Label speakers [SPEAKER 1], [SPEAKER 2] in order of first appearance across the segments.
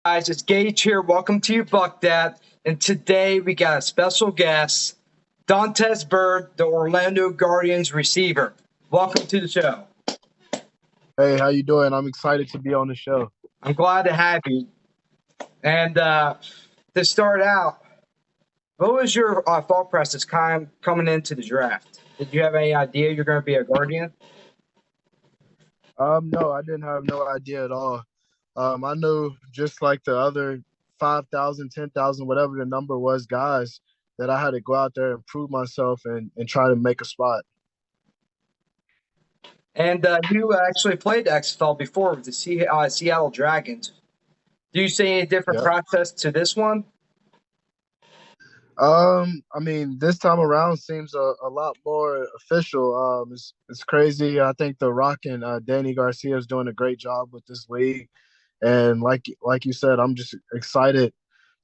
[SPEAKER 1] Guys, it's Gage here. Welcome to you, Buck Dad. And today we got a special guest, Dontez Byrd, the Orlando Guardians receiver. Welcome to the show.
[SPEAKER 2] Hey, how you doing? I'm excited to be on the show.
[SPEAKER 1] I'm glad to have you. And to start out, what was your thought process coming into the draft? Did you have any idea you're going to be a Guardian?
[SPEAKER 2] No, I didn't have no idea at all. I knew just like the other 5,000, 10,000, whatever the number was, guys, that I had to go out there and prove myself and try to make a spot.
[SPEAKER 1] And you actually played XFL before with the Seattle Dragons. Do you see any different
[SPEAKER 2] Yep.
[SPEAKER 1] process to this one?
[SPEAKER 2] I mean, this time around seems a lot more official. It's crazy. I think The Rock and Danny Garcia is doing a great job with this league. And like you said, I'm just excited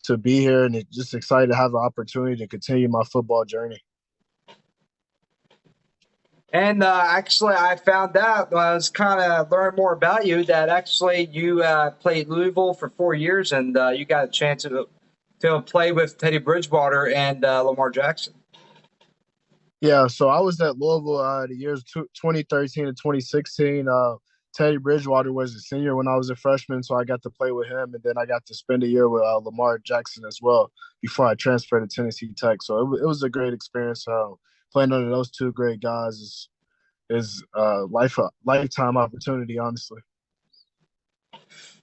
[SPEAKER 2] to be here and just excited to have the opportunity to continue my football journey.
[SPEAKER 1] And actually, I found out when I was kind of learning more about you that actually you played Louisville for 4 years and you got a chance to play with Teddy Bridgewater and Lamar Jackson.
[SPEAKER 2] Yeah, so I was at Louisville the years 2013 and 2016. Teddy Bridgewater was a senior when I was a freshman, so I got to play with him, and then I got to spend a year with Lamar Jackson as well before I transferred to Tennessee Tech. So it was a great experience. Playing under those two great guys is lifetime opportunity, honestly.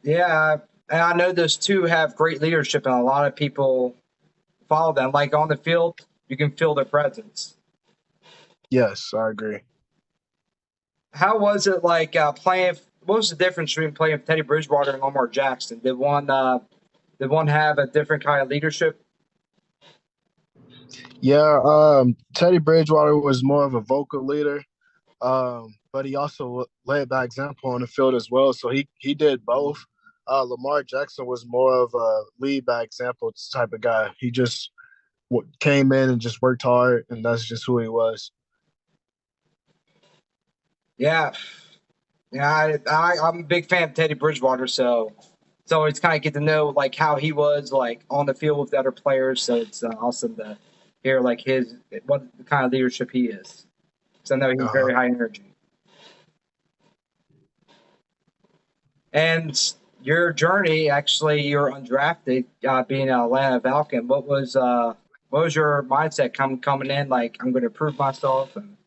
[SPEAKER 1] Yeah, and I know those two have great leadership, and a lot of people follow them. Like on the field, you can feel their presence.
[SPEAKER 2] Yes, I agree.
[SPEAKER 1] How was it like playing? What was the difference between playing with Teddy Bridgewater and Lamar Jackson? Did one have a different kind of leadership?
[SPEAKER 2] Yeah, Teddy Bridgewater was more of a vocal leader, but he also led by example on the field as well. So he did both. Lamar Jackson was more of a lead by example type of guy. He just came in and just worked hard, and that's just who he was.
[SPEAKER 1] Yeah, yeah. I'm a big fan of Teddy Bridgewater, so it's kind of get to know like how he was like on the field with the other players. So it's awesome to hear like his what kind of leadership he is. So I know he's
[SPEAKER 2] Uh-huh.
[SPEAKER 1] very high energy. And your journey, actually, you're undrafted, being an Atlanta Falcon. What was your mindset coming in? Like, I'm going to prove myself, and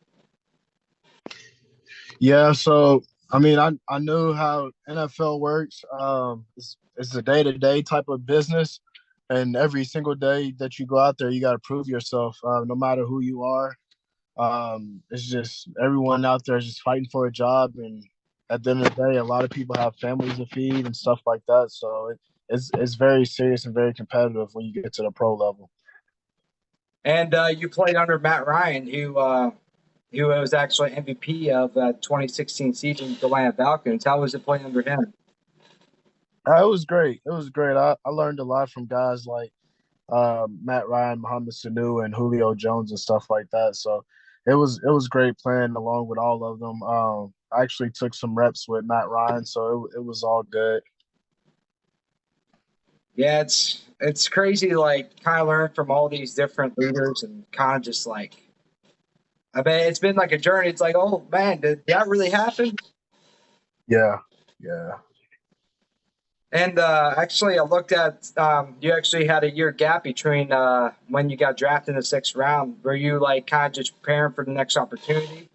[SPEAKER 2] Yeah, so I mean, I knew how NFL works. It's a day to day type of business, and every single day that you go out there, you got to prove yourself, no matter who you are. It's just everyone out there is just fighting for a job, and at the end of the day, a lot of people have families to feed and stuff like that. So it's very serious and very competitive when you get to the pro level.
[SPEAKER 1] you played under Matt Ryan, who was actually MVP of the 2016 season with the Atlanta Falcons. How was it playing under him?
[SPEAKER 2] It was great. It was great. I learned a lot from guys like Matt Ryan, Mohamed Sanu, and Julio Jones and stuff like that. So it was great playing along with all of them. I actually took some reps with Matt Ryan, so it was all good.
[SPEAKER 1] Yeah, it's crazy, like kind of learn from all these different leaders and kind of just like I mean, it's been like a journey. It's like, oh man, did that really happen?
[SPEAKER 2] Yeah, yeah.
[SPEAKER 1] And actually, I looked at you actually had a year gap between when you got drafted in the sixth round. Were you like kind of just preparing for the next opportunity?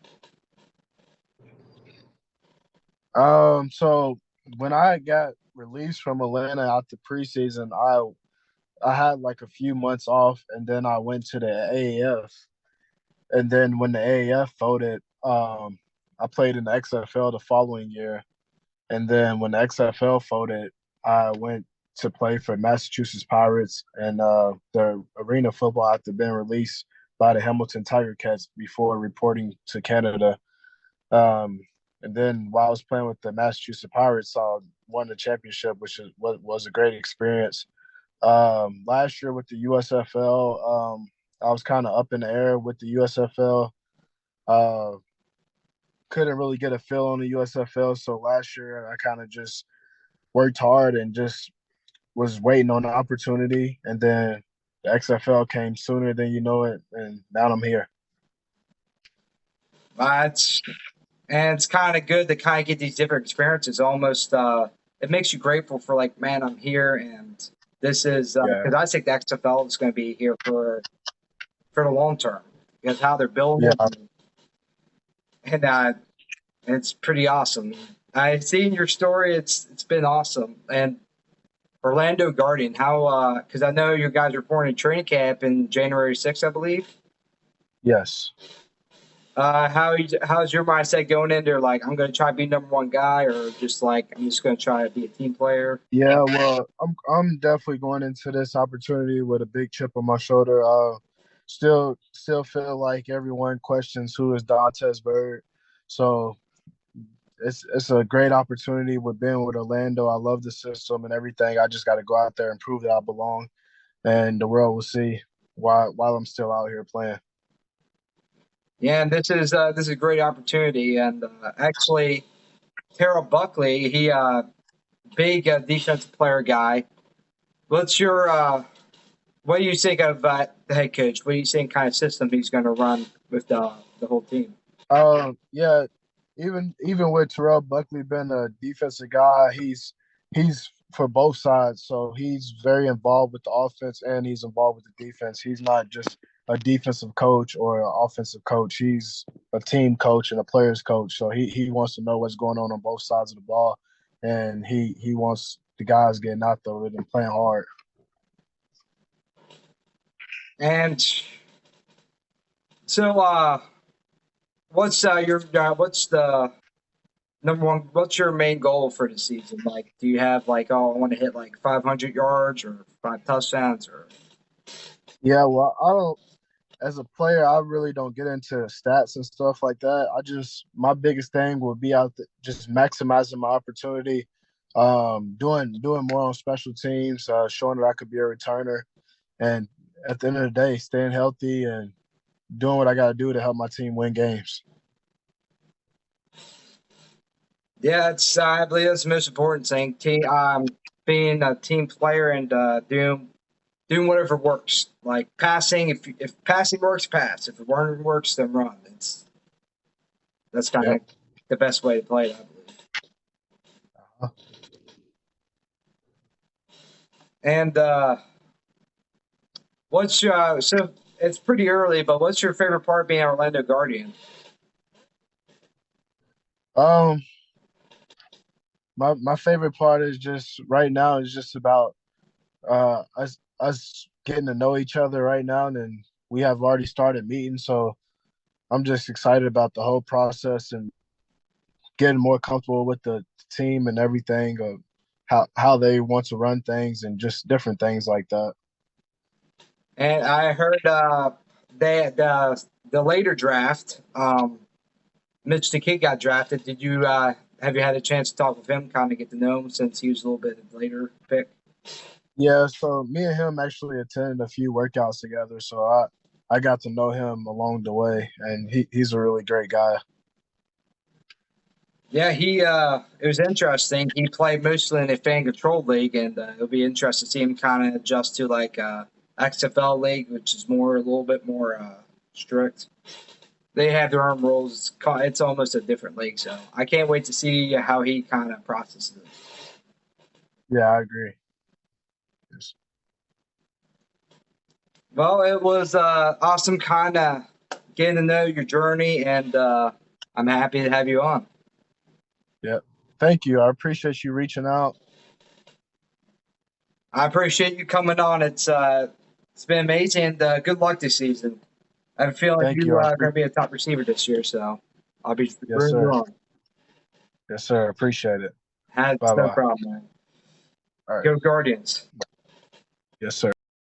[SPEAKER 2] So when I got released from Atlanta out the preseason, I had like a few months off, and then I went to the AAF. And then when the AAF folded, I played in the XFL the following year. And then when the XFL folded, I went to play for Massachusetts Pirates, and the arena football after being released by the Hamilton Tiger Cats before reporting to Canada. Um, and then while I was playing with the Massachusetts Pirates, I won the championship, which was a great experience. Last year with the USFL, I was kind of up in the air with the USFL. Uh, couldn't really get a feel on the USFL, so last year I kind of just worked hard and just was waiting on the opportunity, and then the XFL came sooner than you know it, and now I'm here.
[SPEAKER 1] It's and it's kind of good to kind of get these different experiences. Almost, it makes you grateful for like, man, I'm here, and this is
[SPEAKER 2] Yeah,
[SPEAKER 1] because I think the XFL is going to be here for the long term because how they're building
[SPEAKER 2] yeah.
[SPEAKER 1] it, and it's pretty awesome. I've seen your story; it's been awesome. And Orlando Guardian, how because I know you guys were born in training camp in January 6th, I believe.
[SPEAKER 2] Yes.
[SPEAKER 1] How's your mindset going in there? Like, I'm going to try to be number one guy, or just like I'm just going to try to be a team player.
[SPEAKER 2] Yeah, well, I'm definitely going into this opportunity with a big chip on my shoulder. Still feel like everyone questions who is Dontez Byrd. So it's a great opportunity with being with Orlando. I love the system and everything. I just got to go out there and prove that I belong, and the world will see while I'm still out here playing.
[SPEAKER 1] Yeah, and this is a great opportunity. And actually, Terrell Buckley, he big defensive player guy. What's your what do you think of the head coach? What do you think kind of system he's going to run with the whole team?
[SPEAKER 2] Yeah, even with Terrell Buckley being a defensive guy, he's for both sides. So he's very involved with the offense and he's involved with the defense. He's not just a defensive coach or an offensive coach. He's a team coach and a players coach. So he wants to know what's going on both sides of the ball, and he wants the guys getting out there and playing hard.
[SPEAKER 1] And so, what's the number one? What's your main goal for the season? Like, do you have like, oh, I want to hit like 500 yards or 5 touchdowns or?
[SPEAKER 2] Yeah, well, I don't. As a player, I really don't get into stats and stuff like that. My biggest thing would be just maximizing my opportunity, doing more on special teams, showing that I could be a returner, and at the end of the day, staying healthy and doing what I got to do to help my team win games.
[SPEAKER 1] Yeah, it's I believe that's the most important thing. Being a team player and doing whatever works. Like passing, if passing works, pass. If it works, then run. That's kind of
[SPEAKER 2] Yep.
[SPEAKER 1] the best way to play it, I believe.
[SPEAKER 2] Uh,
[SPEAKER 1] And what's so it's pretty early, but what's your favorite part being an Orlando Guardian?
[SPEAKER 2] Um, my favorite part is just right now is just about us getting to know each other right now, and we have already started meeting. So I'm just excited about the whole process and getting more comfortable with the team and everything of how they want to run things and just different things like that.
[SPEAKER 1] And I heard they the later draft, Mitch the Kid got drafted. Did you have you had a chance to talk with him, kind of get to know him since he was a little bit later pick?
[SPEAKER 2] Yeah, so me and him actually attended a few workouts together, so I got to know him along the way, and he's a really great guy.
[SPEAKER 1] Yeah, he it was interesting. He played mostly in a fan controlled league, and it'll be interesting to see him kind of adjust to like XFL league, which is more a little bit more strict. They have their own rules. It's almost a different league, so I can't wait to see how he kind of processes it.
[SPEAKER 2] Yeah, I agree. Yes.
[SPEAKER 1] Well, it was awesome, kind of getting to know your journey, and I'm happy to have you on.
[SPEAKER 2] Yeah. Thank you. I appreciate you reaching out.
[SPEAKER 1] I appreciate you coming on. It's been amazing, and good luck this season. I feel like
[SPEAKER 2] Thank
[SPEAKER 1] you
[SPEAKER 2] you.
[SPEAKER 1] are going to be a top receiver this year, so I'll be
[SPEAKER 2] Yes,
[SPEAKER 1] rooting you
[SPEAKER 2] sir.
[SPEAKER 1] on.
[SPEAKER 2] Yes, sir. Appreciate it.
[SPEAKER 1] That's
[SPEAKER 2] Bye
[SPEAKER 1] no
[SPEAKER 2] bye.
[SPEAKER 1] problem, man.
[SPEAKER 2] All right.
[SPEAKER 1] Go Guardians.
[SPEAKER 2] Yes, sir.